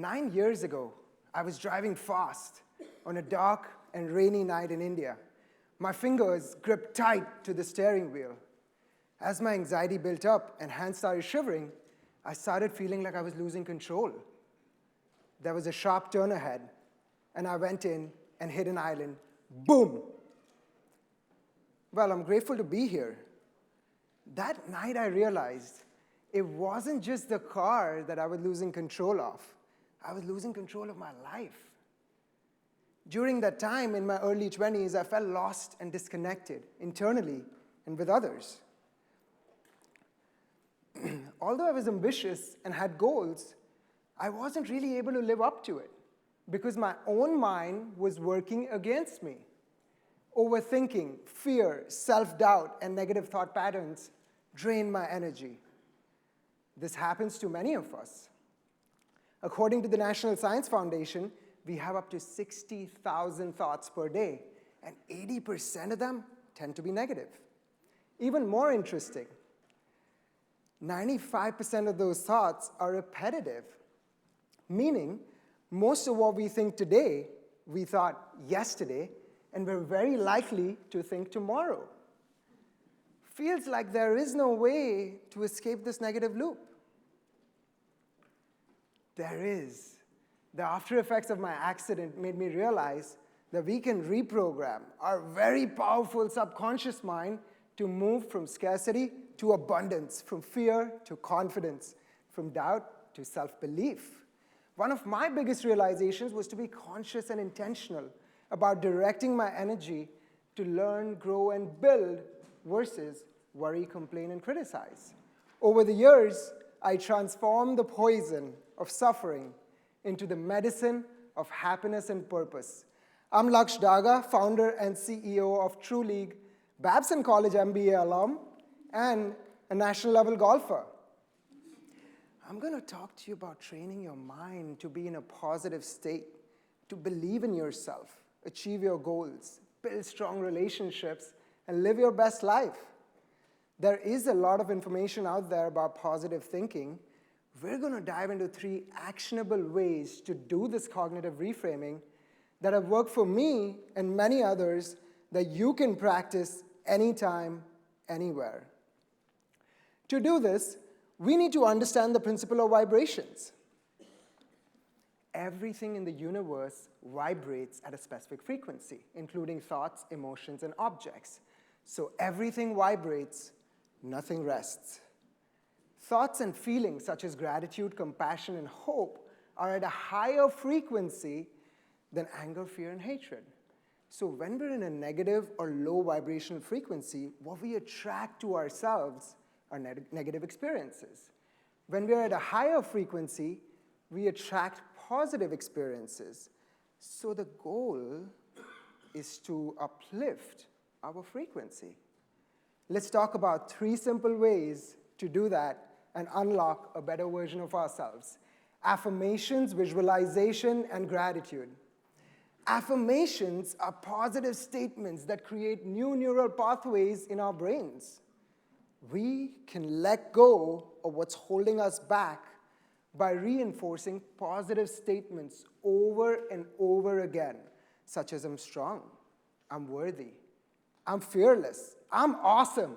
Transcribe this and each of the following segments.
9 years ago, I was driving fast on a dark and rainy night in India. My fingers gripped tight to the steering wheel. As my anxiety built up and hands started shivering, I started feeling like I was losing control. There was a sharp turn ahead, and I went in and hit an island. Boom! Well, I'm grateful to be here. That night I realized it wasn't just the car that I was losing control of. I was losing control of my life. During that time in my early 20s, I felt lost and disconnected internally and with others. Although I was ambitious and had goals, I wasn't really able to live up to it because my own mind was working against me. Overthinking, fear, self-doubt, and negative thought patterns drain my energy. This happens to many of us. According to the National Science Foundation, we have up to 60,000 thoughts per day, and 80% of them tend to be negative. Even more interesting, 95% of those thoughts are repetitive, meaning most of what we think today, we thought yesterday, and we're very likely to think tomorrow. Feels like there is no way to escape this negative loop. There is. The after effects of my accident made me realize that we can reprogram our very powerful subconscious mind to move from scarcity to abundance, from fear to confidence, from doubt to self-belief. One of my biggest realizations was to be conscious and intentional about directing my energy to learn, grow, and build versus worry, complain, and criticize. Over the years, I transformed the poison of suffering into the medicine of happiness and purpose. I'm Lakshya Daga, founder and CEO of TruLeague, Babson College MBA alum, and a national level golfer. I'm going to talk to you about training your mind to be in a positive state, to believe in yourself, achieve your goals, build strong relationships, and live your best life. There is a lot of information out there about positive thinking. We're going to dive into 3 actionable ways to do this cognitive reframing that have worked for me and many others that you can practice anytime, anywhere. To do this, we need to understand the principle of vibrations. Everything in the universe vibrates at a specific frequency, including thoughts, emotions, and objects. So everything vibrates, nothing rests. Thoughts and feelings such as gratitude, compassion, and hope are at a higher frequency than anger, fear, and hatred. So when we're in a negative or low vibrational frequency, what we attract to ourselves are negative experiences. When we're at a higher frequency, we attract positive experiences. So the goal is to uplift our frequency. Let's talk about 3 simple ways to do that and unlock a better version of ourselves. Affirmations, visualization, and gratitude. Affirmations are positive statements that create new neural pathways in our brains. We can let go of what's holding us back by reinforcing positive statements over and over again, such as I'm strong, I'm worthy, I'm fearless, I'm awesome.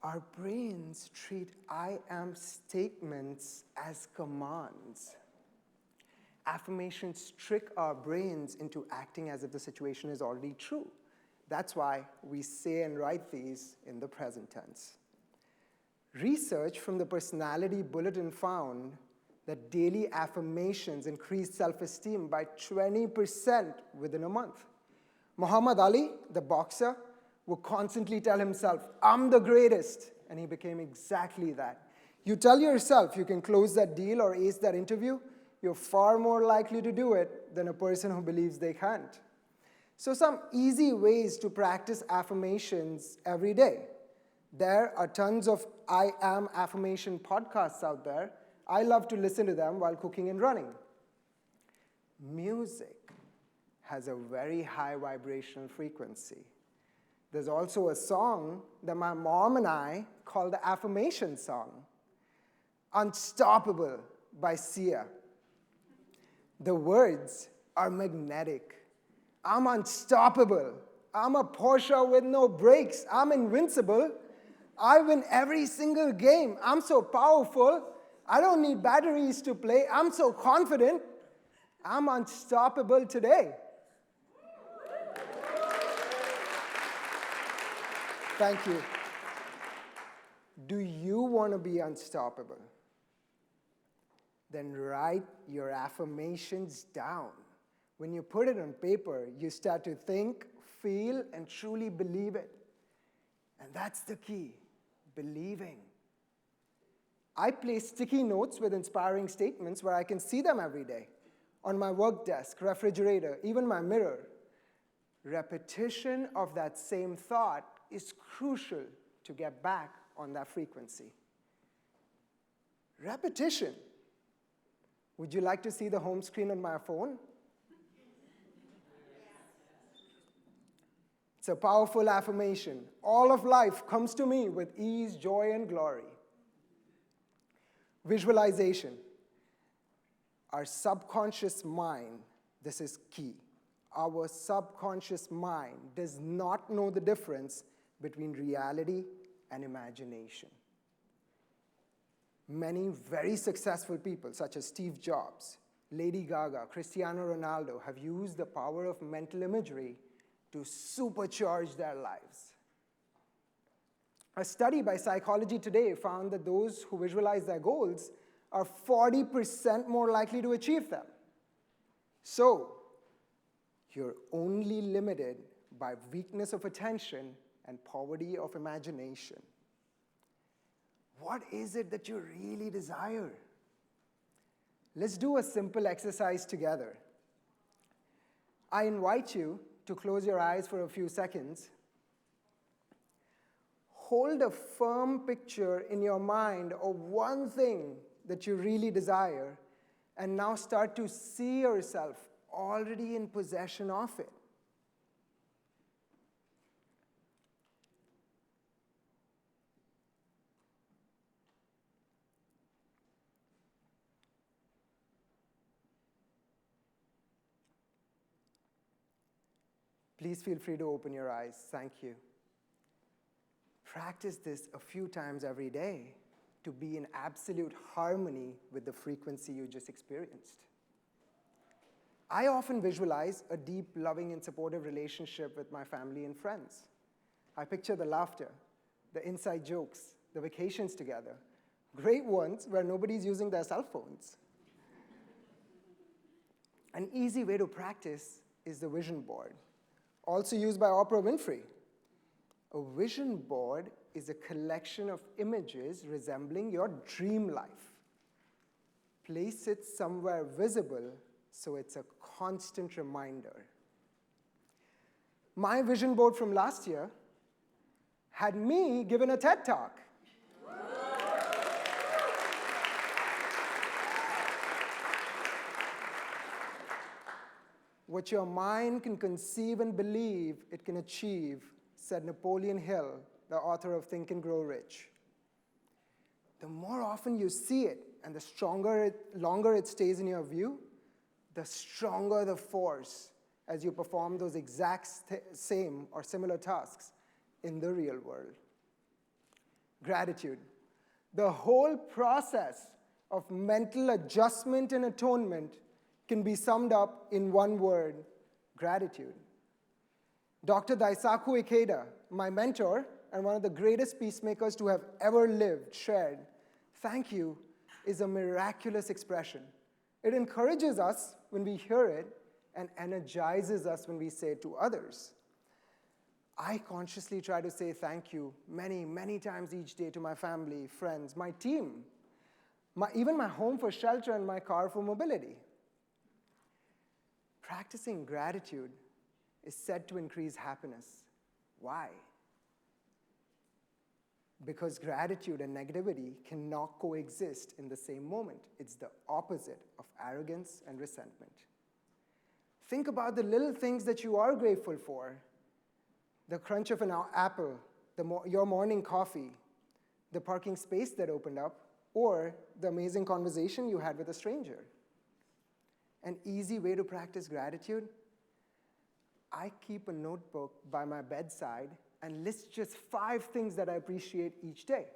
Our brains treat I am statements as commands. Affirmations trick our brains into acting as if the situation is already true. That's why we say and write these in the present tense. Research from the Personality Bulletin found that daily affirmations increased self-esteem by 20% within a month. Muhammad Ali, the boxer, would constantly tell himself, I'm the greatest, and he became exactly that. You tell yourself you can close that deal or ace that interview, you're far more likely to do it than a person who believes they can't. So some easy ways to practice affirmations every day. There are tons of I am affirmation podcasts out there. I love to listen to them while cooking and running. Music has a very high vibrational frequency. There's also a song that my mom and I call the affirmation song. Unstoppable, by Sia. The words are magnetic. I'm unstoppable. I'm a Porsche with no brakes. I'm invincible. I win every single game. I'm so powerful. I don't need batteries to play. I'm so confident. I'm unstoppable today. Thank you. Do you want to be unstoppable? Then write your affirmations down. When you put it on paper, you start to think, feel, and truly believe it. And that's the key, believing. I place sticky notes with inspiring statements where I can see them every day. On my work desk, refrigerator, even my mirror. Repetition of that same thought is crucial to get back on that frequency. Repetition. Would you like to see the home screen on my phone? It's a powerful affirmation. All of life comes to me with ease, joy, and glory. Visualization. Our subconscious mind, this is key. Our subconscious mind does not know the difference between reality and imagination. Many very successful people, such as Steve Jobs, Lady Gaga, Cristiano Ronaldo, have used the power of mental imagery to supercharge their lives. A study by Psychology Today found that those who visualize their goals are 40% more likely to achieve them. So, you're only limited by weakness of attention and poverty of imagination. What is it that you really desire? Let's do a simple exercise together. I invite you to close your eyes for a few seconds. Hold a firm picture in your mind of one thing that you really desire, and now start to see yourself already in possession of it. Please feel free to open your eyes. Thank you. Practice this a few times every day to be in absolute harmony with the frequency you just experienced. I often visualize a deep, loving, and supportive relationship with my family and friends. I picture the laughter, the inside jokes, the vacations together, great ones where nobody's using their cell phones. An easy way to practice is the vision board, also used by Oprah Winfrey. A vision board is a collection of images resembling your dream life. Place it somewhere visible so it's a constant reminder. My vision board from last year had me giving a TED Talk. What your mind can conceive and believe it can achieve, said Napoleon Hill, the author of Think and Grow Rich. The more often you see it and the longer it stays in your view, the stronger the force as you perform those exact same or similar tasks in the real world. Gratitude. The whole process of mental adjustment and atonement can be summed up in one word: gratitude. Dr. Daisaku Ikeda, my mentor and one of the greatest peacemakers to have ever lived, shared, "Thank you is a miraculous expression. It encourages us when we hear it and energizes us when we say it to others." I consciously try to say thank you many, many times each day to my family, friends, my team, even my home for shelter and my car for mobility. Practicing gratitude is said to increase happiness. Why? Because gratitude and negativity cannot coexist in the same moment. It's the opposite of arrogance and resentment. Think about the little things that you are grateful for. The crunch of an apple, your morning coffee, the parking space that opened up, or the amazing conversation you had with a stranger. An easy way to practice gratitude: I keep a notebook by my bedside and list just 5 things that I appreciate each day.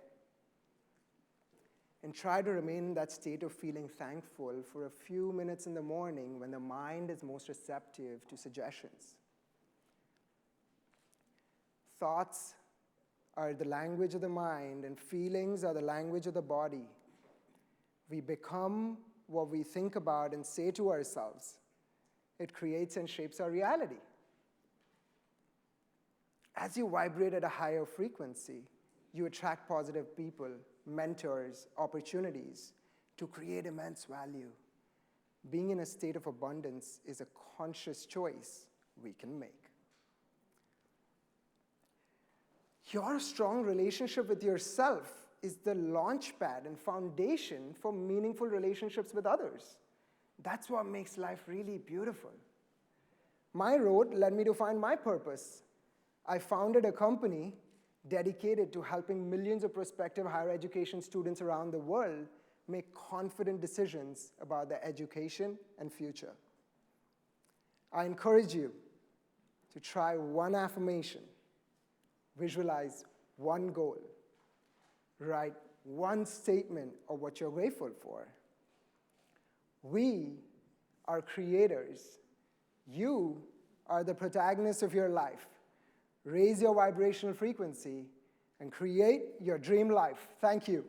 And try to remain in that state of feeling thankful for a few minutes in the morning when the mind is most receptive to suggestions. Thoughts are the language of the mind, and feelings are the language of the body. We become what we think about and say to ourselves. It creates and shapes our reality. As you vibrate at a higher frequency, you attract positive people, mentors, opportunities to create immense value. Being in a state of abundance is a conscious choice we can make. Your strong relationship with yourself is the launchpad and foundation for meaningful relationships with others. That's what makes life really beautiful. My road led me to find my purpose. I founded a company dedicated to helping millions of prospective higher education students around the world make confident decisions about their education and future. I encourage you to try one affirmation, visualize one goal, write one statement of what you're grateful for. We are creators. You are the protagonists of your life. Raise your vibrational frequency and create your dream life. Thank you.